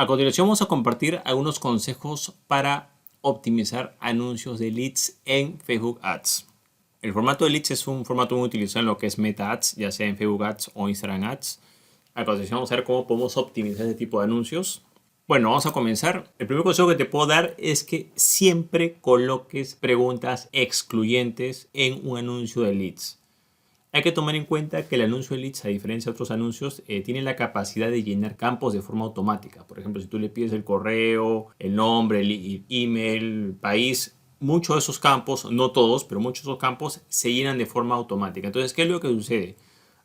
A continuación vamos a compartir algunos consejos para optimizar anuncios de leads en Facebook Ads. El formato de leads es un formato muy utilizado en lo que es Meta Ads, ya sea en Facebook Ads o Instagram Ads. A continuación vamos a ver cómo podemos optimizar este tipo de anuncios. Bueno, vamos a comenzar. El primer consejo que te puedo dar es que siempre coloques preguntas excluyentes en un anuncio de leads. Hay que tomar en cuenta que el anuncio de leads, a diferencia de otros anuncios, tiene la capacidad de llenar campos de forma automática. Por ejemplo, si tú le pides el correo, el nombre, el email, el país, muchos de esos campos, no todos, pero muchos de esos campos se llenan de forma automática. Entonces, ¿qué es lo que sucede?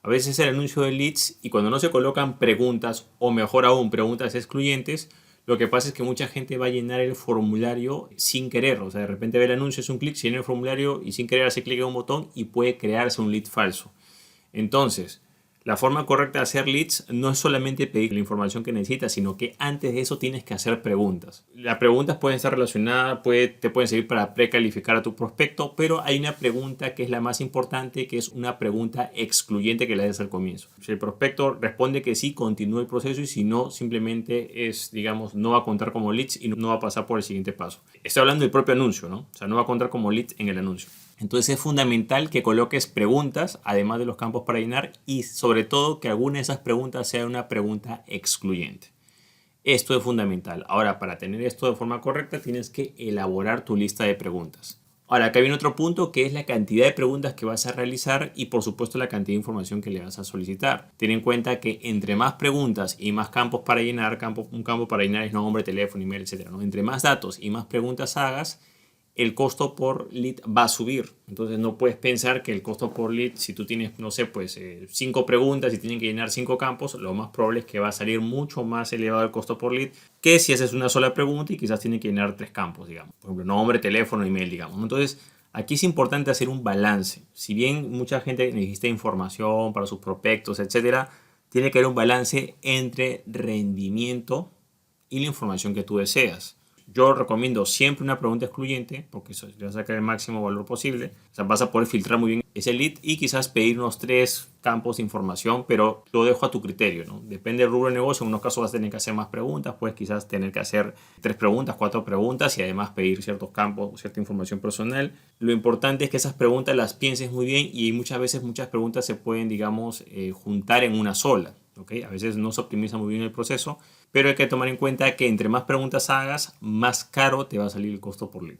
A veces el anuncio de leads, y cuando no se colocan preguntas, o mejor aún, preguntas excluyentes, lo que pasa es que mucha gente va a llenar el formulario sin querer. O sea, de repente ve el anuncio, es un clic, se llena el formulario y sin querer hace clic en un botón y puede crearse un lead falso. Entonces, la forma correcta de hacer leads no es solamente pedir la información que necesitas, sino que antes de eso tienes que hacer preguntas. Las preguntas pueden estar relacionadas, te pueden servir para precalificar a tu prospecto, pero hay una pregunta que es la más importante, que es una pregunta excluyente que le haces al comienzo. Si el prospecto responde que sí, continúa el proceso, y si no, simplemente es, digamos, no va a contar como leads y no va a pasar por el siguiente paso. Estoy hablando del propio anuncio, ¿no? O sea, no va a contar como leads en el anuncio. Entonces es fundamental que coloques preguntas, además de los campos para llenar, y sobre todo que alguna de esas preguntas sea una pregunta excluyente. Esto es fundamental. Ahora, para tener esto de forma correcta, tienes que elaborar tu lista de preguntas. Ahora, acá viene otro punto, que es la cantidad de preguntas que vas a realizar y, por supuesto, la cantidad de información que le vas a solicitar. Ten en cuenta que entre más preguntas y más campos para llenar, un campo para llenar es nombre, teléfono, email, etc., ¿no? Entre más datos y más preguntas hagas, el costo por lead va a subir. Entonces no puedes pensar que el costo por lead, si tú tienes, no sé, pues 5 preguntas y tienen que llenar 5 campos, lo más probable es que va a salir mucho más elevado el costo por lead que si haces una sola pregunta y quizás tienen que llenar 3 campos, digamos. Por ejemplo, nombre, teléfono, email, digamos. Entonces, aquí es importante hacer un balance. Si bien mucha gente necesita información para sus prospectos, etcétera, tiene que haber un balance entre rendimiento y la información que tú deseas. Yo recomiendo siempre una pregunta excluyente, porque eso le va a sacar el máximo valor posible. O sea, vas a poder filtrar muy bien ese lead y quizás pedir unos 3 campos de información, pero lo dejo a tu criterio, ¿no? Depende del rubro de negocio. En unos casos vas a tener que hacer más preguntas, puedes quizás tener que hacer 3 preguntas, 4 preguntas y además pedir ciertos campos, cierta información personal. Lo importante es que esas preguntas las pienses muy bien, y muchas veces muchas preguntas se pueden, digamos, juntar en una sola. ¿Okay? A veces no se optimiza muy bien el proceso, pero hay que tomar en cuenta que entre más preguntas hagas, más caro te va a salir el costo por lead.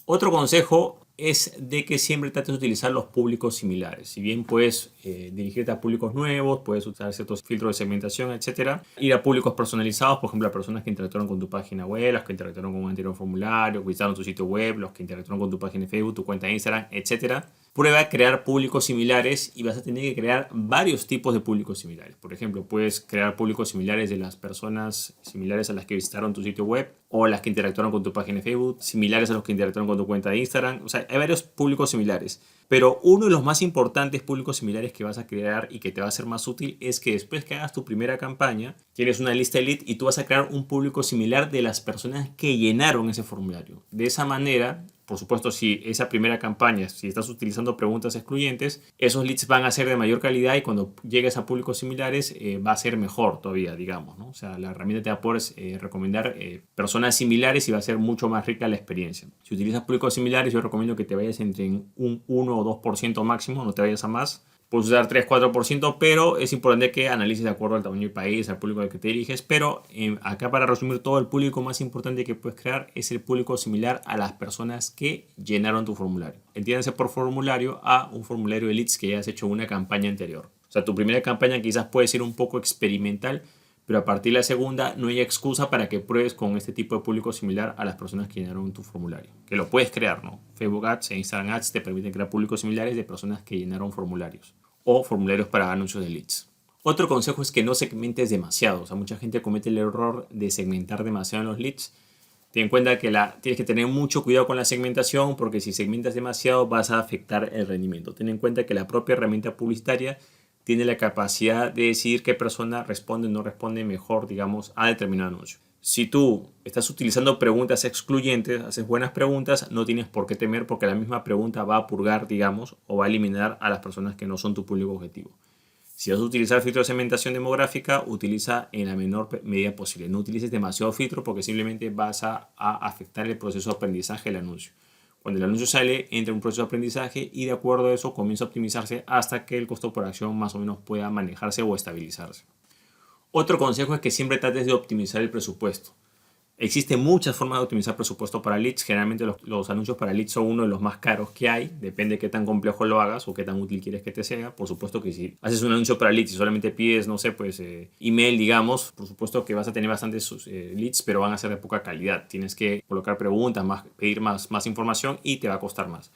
Otro consejo es de que siempre trates de utilizar los públicos similares. Si bien puedes dirigirte a públicos nuevos, puedes usar ciertos filtros de segmentación, etc. Ir a públicos personalizados, por ejemplo, a personas que interactuaron con tu página web, las que interactuaron con un anterior formulario, visitaron tu sitio web, los que interactuaron con tu página de Facebook, tu cuenta de Instagram, etc. Prueba a crear públicos similares y vas a tener que crear varios tipos de públicos similares. Por ejemplo, puedes crear públicos similares de las personas similares a las que visitaron tu sitio web o las que interactuaron con tu página de Facebook, similares a los que interactuaron con tu cuenta de Instagram. O sea, hay varios públicos similares. Pero uno de los más importantes públicos similares que vas a crear y que te va a ser más útil es que después que hagas tu primera campaña, tienes una lista de lead y tú vas a crear un público similar de las personas que llenaron ese formulario. De esa manera, por supuesto, si esa primera campaña, si estás utilizando preguntas excluyentes, esos leads van a ser de mayor calidad y cuando llegues a públicos similares va a ser mejor todavía, digamos, ¿no? O sea, la herramienta te va a poder recomendar personas similares y va a ser mucho más rica la experiencia. Si utilizas públicos similares, yo recomiendo que te vayas entre un 1 o 2% máximo, no te vayas a más. Puedes usar 3-4%, pero es importante que analices de acuerdo al tamaño del país, al público al que te diriges. Pero acá, para resumir todo, el público más importante que puedes crear es el público similar a las personas que llenaron tu formulario. Entiéndanse por formulario a un formulario de leads que ya has hecho una campaña anterior. O sea, tu primera campaña quizás puede ser un poco experimental, pero a partir de la segunda no hay excusa para que pruebes con este tipo de público similar a las personas que llenaron tu formulario. Que lo puedes crear, ¿no? Facebook Ads e Instagram Ads te permiten crear públicos similares de personas que llenaron formularios o formularios para anuncios de leads. Otro consejo es que no segmentes demasiado. O sea, mucha gente comete el error de segmentar demasiado en los leads. Ten en cuenta que tienes que tener mucho cuidado con la segmentación, porque si segmentas demasiado vas a afectar el rendimiento. Ten en cuenta que la propia herramienta publicitaria tiene la capacidad de decidir qué persona responde o no responde mejor, digamos, a determinado anuncio. Si tú estás utilizando preguntas excluyentes, haces buenas preguntas, no tienes por qué temer, porque la misma pregunta va a purgar, digamos, o va a eliminar a las personas que no son tu público objetivo. Si vas a utilizar filtro de segmentación demográfica, utiliza en la menor medida posible. No utilices demasiado filtro porque simplemente vas a afectar el proceso de aprendizaje del anuncio. Cuando el anuncio sale, entra en un proceso de aprendizaje y de acuerdo a eso comienza a optimizarse hasta que el costo por acción más o menos pueda manejarse o estabilizarse. Otro consejo es que siempre trates de optimizar el presupuesto. Existen muchas formas de optimizar presupuesto para leads. Generalmente los anuncios para leads son uno de los más caros que hay. Depende de qué tan complejo lo hagas o qué tan útil quieres que te sea. Por supuesto que si haces un anuncio para leads y solamente pides, no sé, pues email, digamos, por supuesto que vas a tener bastantes leads, pero van a ser de poca calidad. Tienes que colocar preguntas, pedir más información y te va a costar más.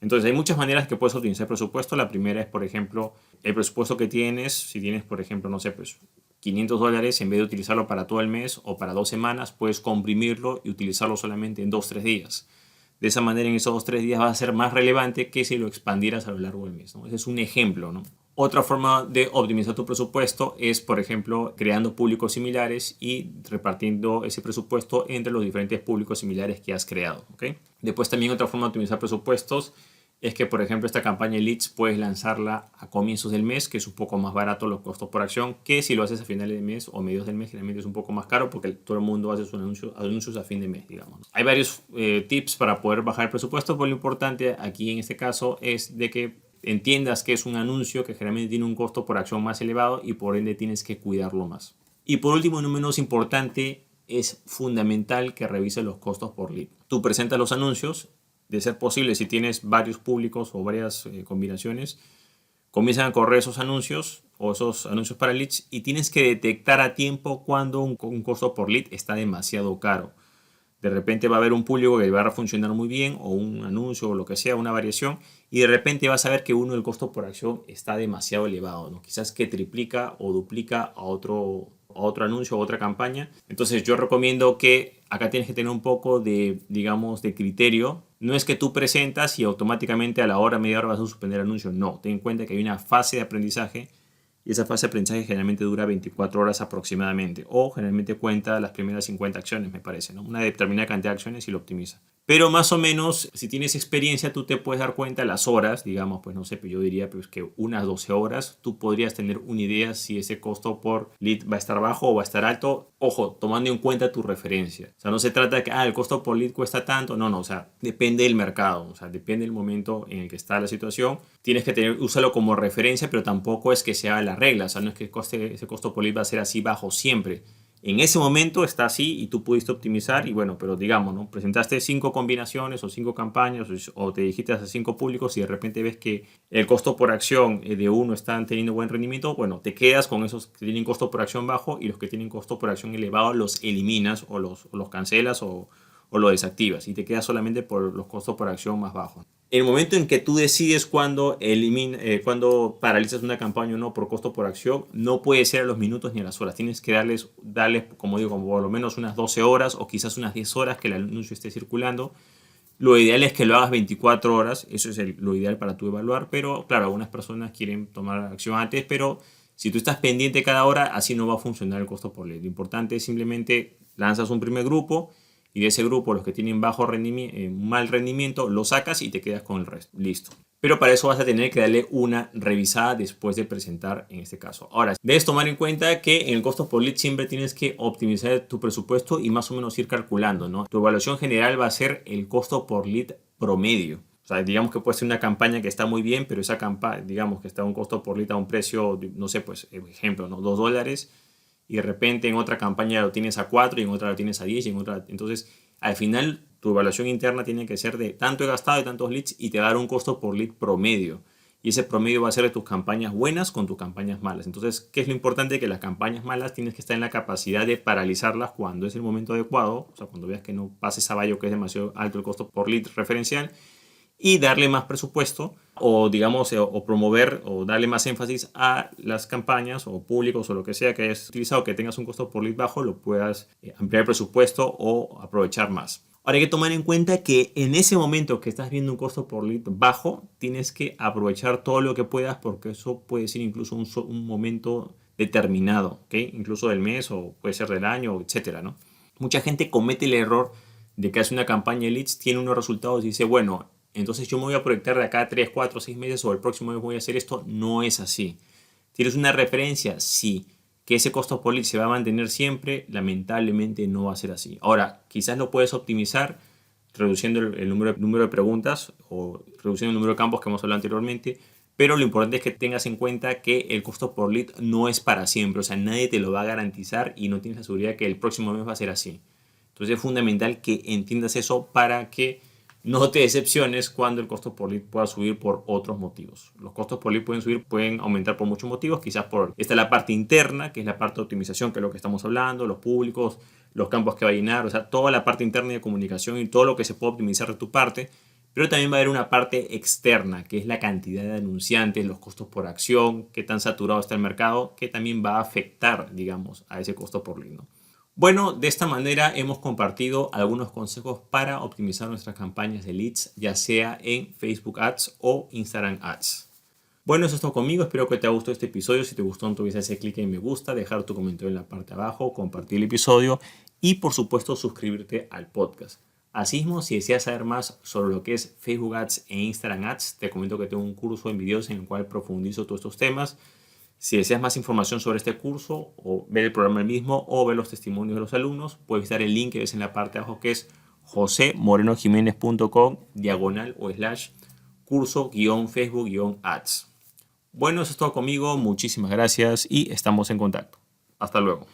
Entonces hay muchas maneras que puedes optimizar el presupuesto. La primera es, por ejemplo, el presupuesto que tienes. Si tienes, por ejemplo, no sé, pues $500, en vez de utilizarlo para todo el mes o para 2 semanas, puedes comprimirlo y utilizarlo solamente en 2-3 días. De esa manera, en esos 2-3 días va a ser más relevante que si lo expandieras a lo largo del mes, ¿no? Ese es un ejemplo, ¿no? Otra forma de optimizar tu presupuesto es, por ejemplo, creando públicos similares y repartiendo ese presupuesto entre los diferentes públicos similares que has creado, ¿ok? Después también otra forma de optimizar presupuestos es que, por ejemplo, esta campaña de leads puedes lanzarla a comienzos del mes, que es un poco más barato los costos por acción, que si lo haces a finales de mes o medios del mes, generalmente es un poco más caro porque todo el mundo hace sus anuncios a fin de mes, digamos. Hay varios tips para poder bajar el presupuesto, pero lo importante aquí en este caso es de que entiendas que es un anuncio que generalmente tiene un costo por acción más elevado y por ende tienes que cuidarlo más. Y por último, no menos importante, es fundamental que revises los costos por lead. Tú presentas los anuncios. De ser posible, si tienes varios públicos o varias combinaciones, comienzan a correr esos anuncios o esos anuncios para leads y tienes que detectar a tiempo cuando un costo por lead está demasiado caro. De repente va a haber un público que va a funcionar muy bien o un anuncio o lo que sea, una variación, y de repente vas a ver que el costo por acción está demasiado elevado, ¿no? Quizás que triplica o duplica a otro anuncio o otra campaña. Entonces yo recomiendo que acá tienes que tener un poco de, digamos, de criterio. No es que tú presentas y automáticamente a la hora, media hora vas a suspender el anuncio. No, ten en cuenta que hay una fase de aprendizaje y esa fase de aprendizaje generalmente dura 24 horas aproximadamente o generalmente cuenta las primeras 50 acciones, me parece, ¿no? Una determinada cantidad de acciones y lo optimiza. Pero más o menos, si tienes experiencia, tú te puedes dar cuenta las horas, digamos, pues no sé, yo diría pues, que unas 12 horas, tú podrías tener una idea si ese costo por lead va a estar bajo o va a estar alto. Ojo, tomando en cuenta tu referencia. O sea, no se trata de que el costo por lead cuesta tanto. No, o sea, depende del mercado, o sea, depende del momento en el que está la situación. Tienes que úsalo como referencia, pero tampoco es que sea la regla. O sea, no es que ese costo por lead va a ser así bajo siempre. En ese momento está así y tú pudiste optimizar y bueno, pero digamos, ¿no? Presentaste 5 combinaciones o 5 campañas o te dijiste a 5 públicos y de repente ves que el costo por acción de uno están teniendo buen rendimiento, bueno, te quedas con esos que tienen costo por acción bajo y los que tienen costo por acción elevado los eliminas o los cancelas o lo desactivas y te quedas solamente por los costos por acción más bajos. El momento en que tú decides cuándo paralizas una campaña o no por costo por acción, no puede ser a los minutos ni a las horas. Tienes que darles, como digo, como por lo menos unas 12 horas o quizás unas 10 horas que el anuncio esté circulando. Lo ideal es que lo hagas 24 horas, eso es lo ideal para tú evaluar, pero claro, algunas personas quieren tomar acción antes, pero si tú estás pendiente cada hora, así no va a funcionar el costo por lead. Lo importante es simplemente lanzas un primer grupo y de ese grupo los que tienen mal rendimiento lo sacas y te quedas con el resto. Listo. Pero para eso vas a tener que darle una revisada después de presentar en este caso. Ahora, debes tomar en cuenta que en el costo por lead siempre tienes que optimizar tu presupuesto y más o menos ir calculando, ¿no? Tu evaluación general va a ser el costo por lead promedio. O sea, digamos que puede ser una campaña que está muy bien, pero esa campaña, digamos que está un costo por lead a un precio, no sé, pues, ejemplo, ¿no? $2. Y de repente en otra campaña lo tienes a 4 y en otra lo tienes a 10 y en otra. Entonces, al final, tu evaluación interna tiene que ser de tanto he gastado y tantos leads y te va a dar un costo por lead promedio. Y ese promedio va a ser de tus campañas buenas con tus campañas malas. Entonces, ¿qué es lo importante? Que las campañas malas tienes que estar en la capacidad de paralizarlas cuando es el momento adecuado. O sea, cuando veas que no pases a vallo que es demasiado alto el costo por lead referencial. Y darle más presupuesto o digamos o promover o darle más énfasis a las campañas o públicos o lo que sea que hayas utilizado que tengas un costo por lead bajo, lo puedas ampliar el presupuesto o aprovechar más. Ahora hay que tomar en cuenta que en ese momento que estás viendo un costo por lead bajo, tienes que aprovechar todo lo que puedas porque eso puede ser incluso un momento determinado, ¿okay? Incluso del mes o puede ser del año, etcétera, ¿no? Mucha gente comete el error de que hace una campaña de leads, tiene unos resultados y dice, bueno, entonces yo me voy a proyectar de acá a 3, 4, 6 meses o el próximo mes voy a hacer esto. No es así. ¿Tienes una referencia? Sí. ¿Que ese costo por lead se va a mantener siempre? Lamentablemente no va a ser así. Ahora, quizás lo puedes optimizar reduciendo el número de preguntas o reduciendo el número de campos que hemos hablado anteriormente, pero lo importante es que tengas en cuenta que el costo por lead no es para siempre, o sea, nadie te lo va a garantizar y no tienes la seguridad que el próximo mes va a ser así. Entonces es fundamental que entiendas eso para que no te decepciones cuando el costo por lead pueda subir por otros motivos. Los costos por lead pueden aumentar por muchos motivos, quizás esta es la parte interna, que es la parte de optimización, que es lo que estamos hablando, los públicos, los campos que va a llenar, o sea, toda la parte interna de comunicación y todo lo que se puede optimizar de tu parte. Pero también va a haber una parte externa, que es la cantidad de anunciantes, los costos por acción, qué tan saturado está el mercado, que también va a afectar, digamos, a ese costo por lead, ¿no? Bueno, de esta manera hemos compartido algunos consejos para optimizar nuestras campañas de leads, ya sea en Facebook Ads o Instagram Ads. Bueno, eso es todo conmigo. Espero que te haya gustado este episodio. Si te gustó, no olvides hacer clic en me gusta, dejar tu comentario en la parte de abajo, compartir el episodio y, por supuesto, suscribirte al podcast. Asimismo, si deseas saber más sobre lo que es Facebook Ads e Instagram Ads, te comento que tengo un curso en videos en el cual profundizo todos estos temas. Si deseas más información sobre este curso o ver el programa mismo o ver los testimonios de los alumnos, puedes visitar el link que ves en la parte de abajo que es josemorenojimenez.com/curso-Facebook-ads. Bueno, eso es todo conmigo. Muchísimas gracias y estamos en contacto. Hasta luego.